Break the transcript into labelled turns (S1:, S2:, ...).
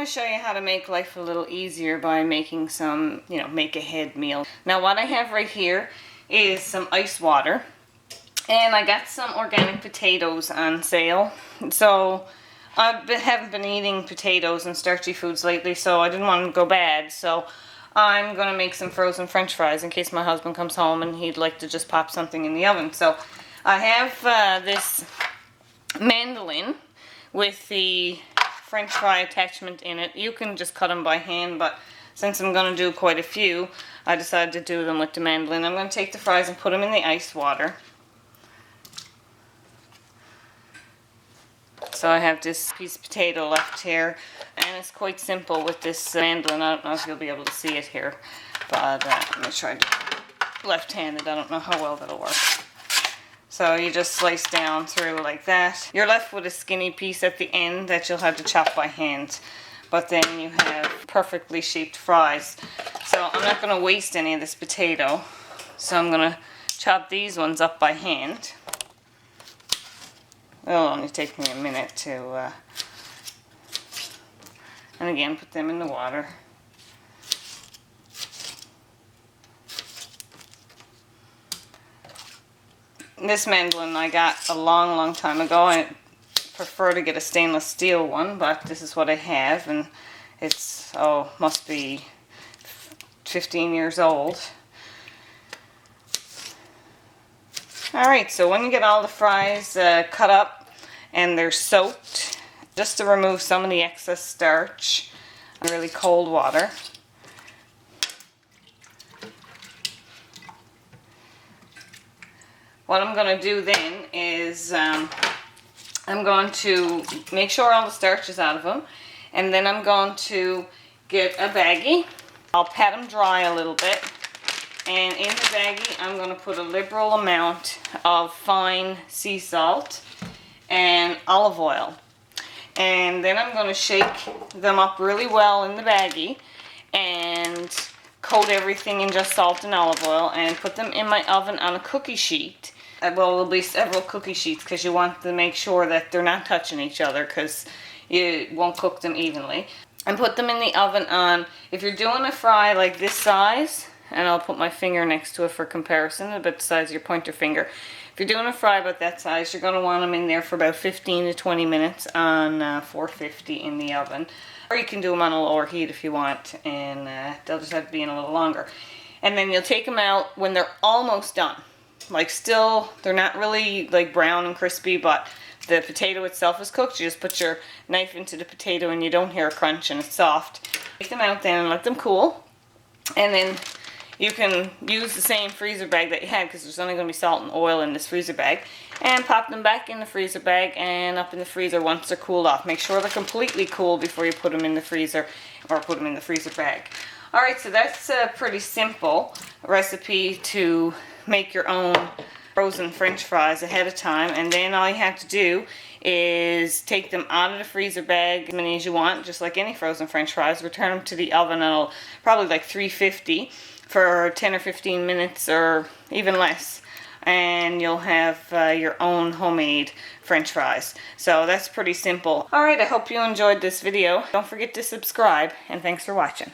S1: to show you how to make life a little easier by making some, make ahead meal. Now what I have right here is some ice water, and I got some organic potatoes on sale. So haven't been eating potatoes and starchy foods lately, so I didn't want them to go bad. So I'm going to make some frozen French fries in case my husband comes home and he'd like to just pop something in the oven. So I have this mandolin with the French fry attachment in it. You can just cut them by hand, but since I'm going to do quite a few, I decided to do them with the mandolin. I'm going to take the fries and put them in the ice water. So I have this piece of potato left here, and it's quite simple with this mandolin. I don't know if you'll be able to see it here, but I'm going to try left-handed. I don't know how well that'll work. So you just slice down through like that. You're left with a skinny piece at the end that you'll have to chop by hand. But then you have perfectly shaped fries. So I'm not going to waste any of this potato. So I'm going to chop these ones up by hand. It'll only take me a minute to, and again, put them in the water. This mandolin I got a long time ago. I prefer to get a stainless steel one, but this is what I have, and it's, must be 15 years old. Alright, so when you get all the fries cut up and they're soaked, just to remove some of the excess starch in really cold water. What I'm going to do then is I'm going to make sure all the starch is out of them, and then I'm going to get a baggie. I'll pat them dry a little bit, and in the baggie I'm going to put a liberal amount of fine sea salt and olive oil. And then I'm going to shake them up really well in the baggie and coat everything in just salt and olive oil and put them in my oven on a cookie sheet. Well, there'll be several cookie sheets because you want to make sure that they're not touching each other because you won't cook them evenly. And put them in the oven on, if you're doing a fry like this size, and I'll put my finger next to it for comparison, about the size of your pointer finger. If you're doing a fry about that size, you're going to want them in there for about 15 to 20 minutes on 450 in the oven. Or you can do them on a lower heat if you want, and they'll just have to be in a little longer. And then you'll take them out when they're almost done. Like still, they're not really like brown and crispy, but the potato itself is cooked. You just put your knife into the potato and you don't hear a crunch and it's soft. Take them out then and let them cool. And then you can use the same freezer bag that you had because there's only going to be salt and oil in this freezer bag. And pop them back in the freezer bag and up in the freezer once they're cooled off. Make sure they're completely cool before you put them in the freezer or put them in the freezer bag. Alright, so that's a pretty simple recipe to make your own frozen French fries ahead of time, and then all you have to do is take them out of the freezer bag, as many as you want, just like any frozen French fries. Return them to the oven at probably like 350 for 10 or 15 minutes or even less, and you'll have your own homemade French fries. So that's pretty simple. Alright, I hope you enjoyed this video. Don't forget to subscribe, and thanks for watching.